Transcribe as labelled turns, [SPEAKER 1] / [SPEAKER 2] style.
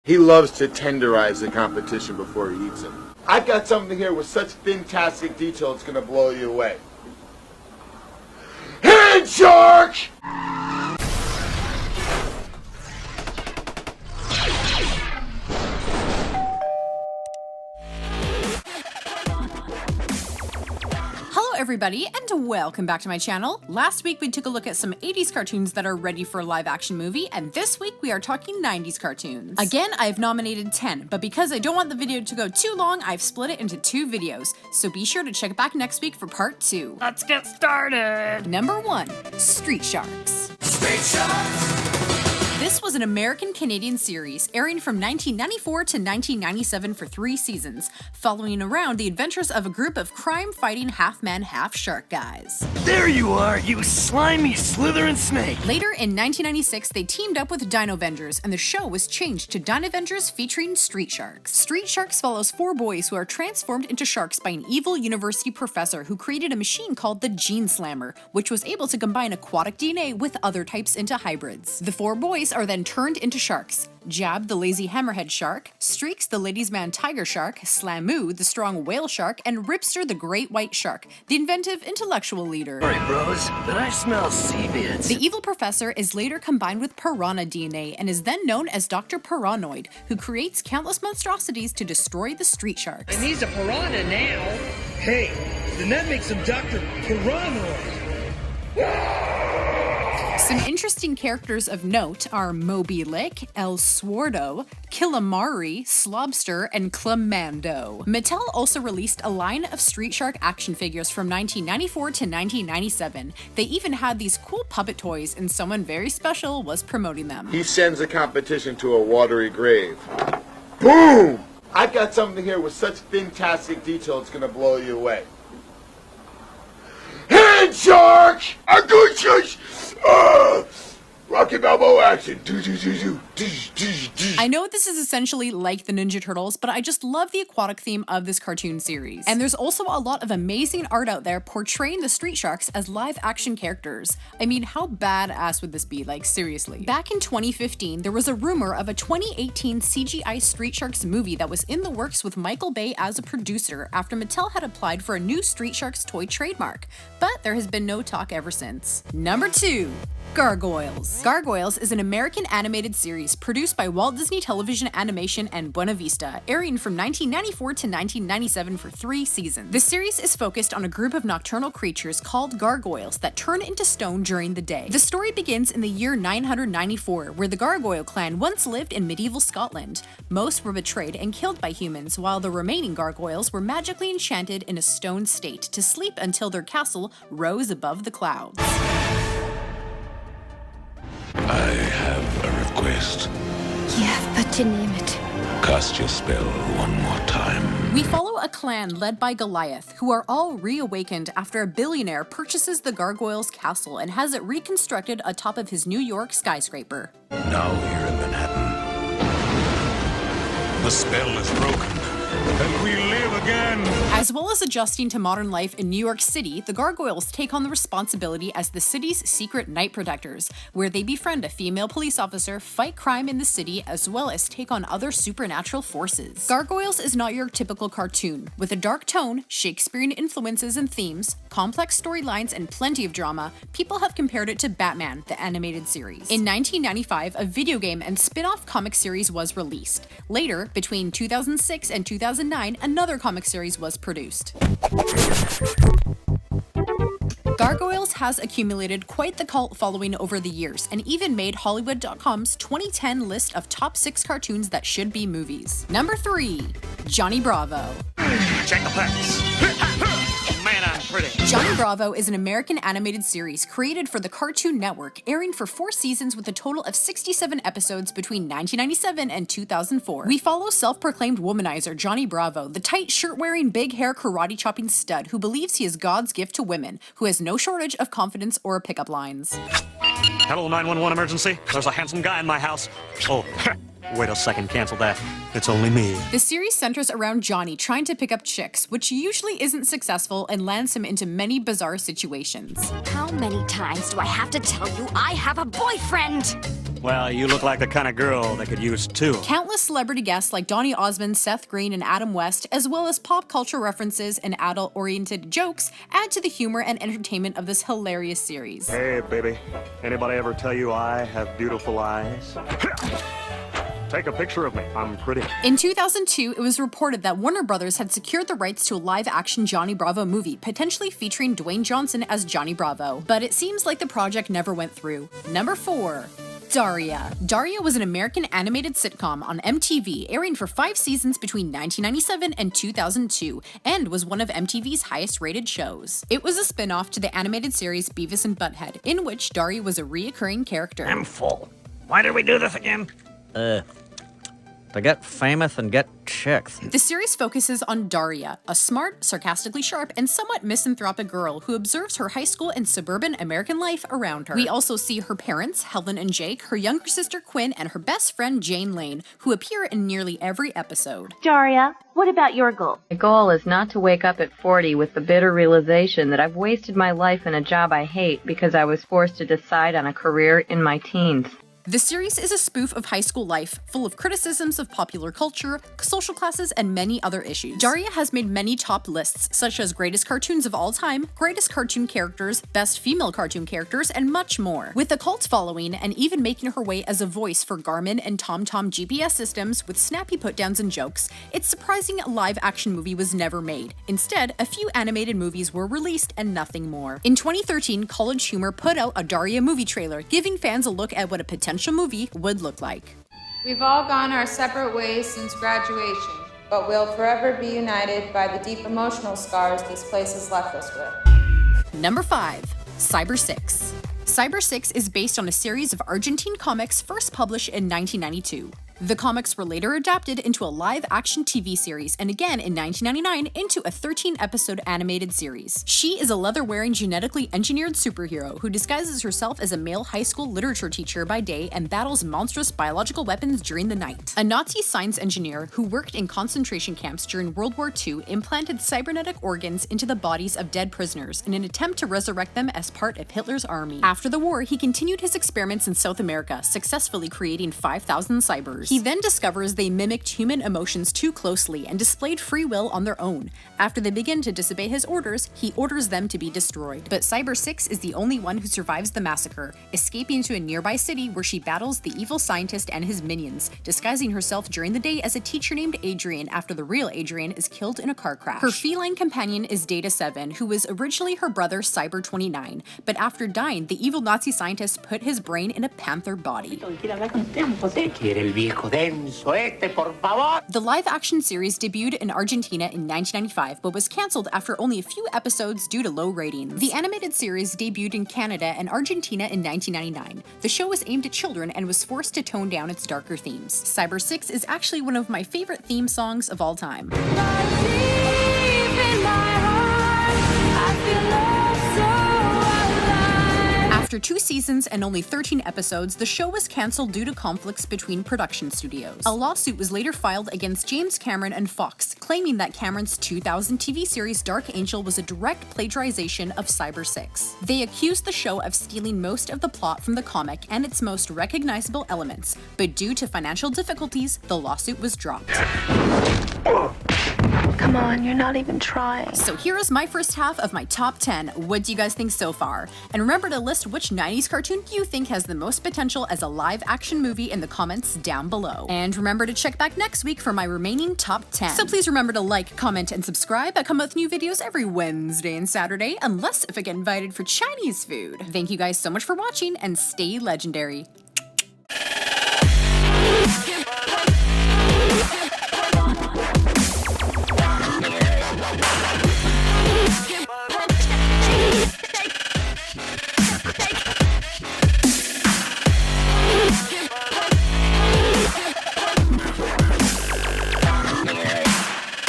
[SPEAKER 1] He loves to tenderize the competition before he eats it. I've got something here with such fantastic detail it's gonna blow you away. Hand shark!
[SPEAKER 2] Hello everybody, and welcome back to my channel. Last week we took a look at some 80s cartoons that are ready for a live action movie, and this week we are talking 90s cartoons. Again, I've nominated 10, but because I don't want the video to go too long, I've split it into 2 videos, so be sure to check back next week for part 2.
[SPEAKER 3] Let's get started!
[SPEAKER 2] Number 1. Street Sharks.
[SPEAKER 3] Street Sharks!
[SPEAKER 2] This was an American-Canadian series airing from 1994 to 1997 for 3 seasons, following around the adventures of a group of crime-fighting half-man, half-shark guys.
[SPEAKER 3] There you are, you slimy slithering snake!
[SPEAKER 2] Later in 1996, they teamed up with Dino-Vengers, and the show was changed to Dino-Vengers featuring Street Sharks. Street Sharks follows 4 boys who are transformed into sharks by an evil university professor who created a machine called the Gene Slammer, which was able to combine aquatic DNA with other types into hybrids. The 4 boys are then turned into sharks. Jab, the lazy hammerhead shark, Streaks, the ladies' man tiger shark, Slamoo, the strong whale shark, and Ripster, the great white shark, the inventive intellectual leader.
[SPEAKER 3] Sorry bros, but I smell sea bits.
[SPEAKER 2] The evil professor is later combined with piranha DNA and is then known as Dr. Piranoid, who creates countless monstrosities to destroy the street sharks.
[SPEAKER 4] And he's a piranha now. Hey, then that makes him Dr. Piranoid.
[SPEAKER 2] Some interesting characters of note are Moby Lick, El Swordo, Killamari, Slobster, and Clamando. Mattel also released a line of Street Shark action figures from 1994 to 1997. They even had these cool puppet toys, and someone very special was promoting them.
[SPEAKER 1] He sends the competition to a watery grave. Boom! I've got something here with such fantastic detail it's gonna blow you away. Hand shark! A good shark! Rocky Balboa action.
[SPEAKER 2] I know this is essentially like the Ninja Turtles, but I just love the aquatic theme of this cartoon series. And there's also a lot of amazing art out there portraying the Street Sharks as live action characters. I mean, how badass would this be? Like, seriously. Back in 2015, there was a rumor of a 2018 CGI Street Sharks movie that was in the works with Michael Bay as a producer after Mattel had applied for a new Street Sharks toy trademark, but there has been no talk ever since. Number 2. Gargoyles. Gargoyles is an American animated series produced by Walt Disney Television Animation and Buena Vista, airing from 1994 to 1997 for 3 seasons. The series is focused on a group of nocturnal creatures called gargoyles that turn into stone during the day. The story begins in the year 994, where the Gargoyle clan once lived in medieval Scotland. Most were betrayed and killed by humans, while the remaining gargoyles were magically enchanted in a stone state to sleep until their castle rose above the clouds.
[SPEAKER 5] I have a request.
[SPEAKER 6] You have but to name it.
[SPEAKER 5] Cast your spell one more time.
[SPEAKER 2] We follow a clan led by Goliath, who are all reawakened after a billionaire purchases the Gargoyles' castle and has it reconstructed atop of his New York skyscraper.
[SPEAKER 5] Now here in Manhattan, the spell is broken, and we live again.
[SPEAKER 2] As well as adjusting to modern life in New York City, the Gargoyles take on the responsibility as the city's secret night protectors, where they befriend a female police officer, fight crime in the city, as well as take on other supernatural forces. Gargoyles is not your typical cartoon. With a dark tone, Shakespearean influences and themes, complex storylines, and plenty of drama, people have compared it to Batman, the animated series. In 1995, a video game and spin-off comic series was released. Later, between 2006 and 2009, another comic series was produced. Gargoyles has accumulated quite the cult following over the years, and even made Hollywood.com's 2010 list of top 6 cartoons that should be movies. Number 3. Johnny Bravo.
[SPEAKER 3] Check the facts. Man, I'm pretty.
[SPEAKER 2] Johnny Bravo is an American animated series created for the Cartoon Network, airing for 4 seasons with a total of 67 episodes between 1997 and 2004. We follow self-proclaimed womanizer Johnny Bravo, the tight shirt-wearing, big-hair, karate-chopping stud who believes he is God's gift to women, who has no shortage of confidence or pickup lines.
[SPEAKER 7] Hello, 911 emergency. There's a handsome guy in my house. Oh, wait a second, cancel that. It's only me.
[SPEAKER 2] The series centers around Johnny trying to pick up chicks, which usually isn't successful and lands him into many bizarre situations.
[SPEAKER 6] How many times do I have to tell you I have a boyfriend?
[SPEAKER 7] Well, you look like the kind of girl that could use two.
[SPEAKER 2] Countless celebrity guests like Donny Osmond, Seth Green, and Adam West, as well as pop culture references and adult-oriented jokes, add to the humor and entertainment of this hilarious series.
[SPEAKER 7] Hey, baby. Anybody ever tell you I have beautiful eyes? Take a picture of me. I'm pretty.
[SPEAKER 2] In 2002, it was reported that Warner Brothers had secured the rights to a live-action Johnny Bravo movie, potentially featuring Dwayne Johnson as Johnny Bravo. But it seems like the project never went through. Number 4. Daria. Daria was an American animated sitcom on MTV, airing for 5 seasons between 1997 and 2002, and was one of MTV's highest-rated shows. It was a spin-off to the animated series Beavis and Butthead, in which Daria was a reoccurring character.
[SPEAKER 3] I'm full. Why did we do this again?
[SPEAKER 8] To get famous and get chicks.
[SPEAKER 2] The series focuses on Daria, a smart, sarcastically sharp, and somewhat misanthropic girl who observes her high school and suburban American life around her. We also see her parents, Helen and Jake, her younger sister Quinn, and her best friend Jane Lane, who appear in nearly every episode.
[SPEAKER 9] Daria, what about your goal?
[SPEAKER 10] My goal is not to wake up at 40 with the bitter realization that I've wasted my life in a job I hate because I was forced to decide on a career in my teens.
[SPEAKER 2] The series is a spoof of high school life, full of criticisms of popular culture, social classes, and many other issues. Daria has made many top lists, such as Greatest Cartoons of All Time, Greatest Cartoon Characters, Best Female Cartoon Characters, and much more. With a cult following, and even making her way as a voice for Garmin and TomTom GPS systems with snappy put-downs and jokes, it's surprising a live-action movie was never made. Instead, a few animated movies were released and nothing more. In 2013, College Humor put out a Daria movie trailer, giving fans a look at what a potential movie would look like.
[SPEAKER 11] We've all gone our separate ways since graduation, but we'll forever be united by the deep emotional scars this place has left us with.
[SPEAKER 2] Number 5. Cyber 6. Cyber 6 is based on a series of Argentine comics first published in 1992. The comics were later adapted into a live-action TV series, and again in 1999 into a 13-episode animated series. She is a leather-wearing, genetically engineered superhero who disguises herself as a male high school literature teacher by day and battles monstrous biological weapons during the night. A Nazi science engineer who worked in concentration camps during World War II implanted cybernetic organs into the bodies of dead prisoners in an attempt to resurrect them as part of Hitler's army. After the war, he continued his experiments in South America, successfully creating 5,000 cybers. He then discovers they mimicked human emotions too closely and displayed free will on their own. After they begin to disobey his orders, he orders them to be destroyed. But Cyber 6 is the only one who survives the massacre, escaping to a nearby city where she battles the evil scientist and his minions, disguising herself during the day as a teacher named Adrian after the real Adrian is killed in a car crash. Her feline companion is Data 7, who was originally her brother Cyber 29, but after dying, the evil Nazi scientist put his brain in a panther body. The live-action series debuted in Argentina in 1995, but was cancelled after only a few episodes due to low ratings. The animated series debuted in Canada and Argentina in 1999. The show was aimed at children and was forced to tone down its darker themes. Cyber 6 is actually one of my favorite theme songs of all time. After 2 seasons and only 13 episodes, the show was cancelled due to conflicts between production studios. A lawsuit was later filed against James Cameron and Fox, claiming that Cameron's 2000 TV series Dark Angel was a direct plagiarization of Cyber 6. They accused the show of stealing most of the plot from the comic and its most recognizable elements, but due to financial difficulties, the lawsuit was dropped.
[SPEAKER 6] Come on, you're not even trying.
[SPEAKER 2] So here is my first half of my top 10. What do you guys think so far? And remember to list which 90s cartoon you think has the most potential as a live-action movie in the comments down below. And remember to check back next week for my remaining top 10. So please remember to like, comment, and subscribe. I come out with new videos every Wednesday and Saturday, unless if I get invited for Chinese food. Thank you guys so much for watching, and stay legendary.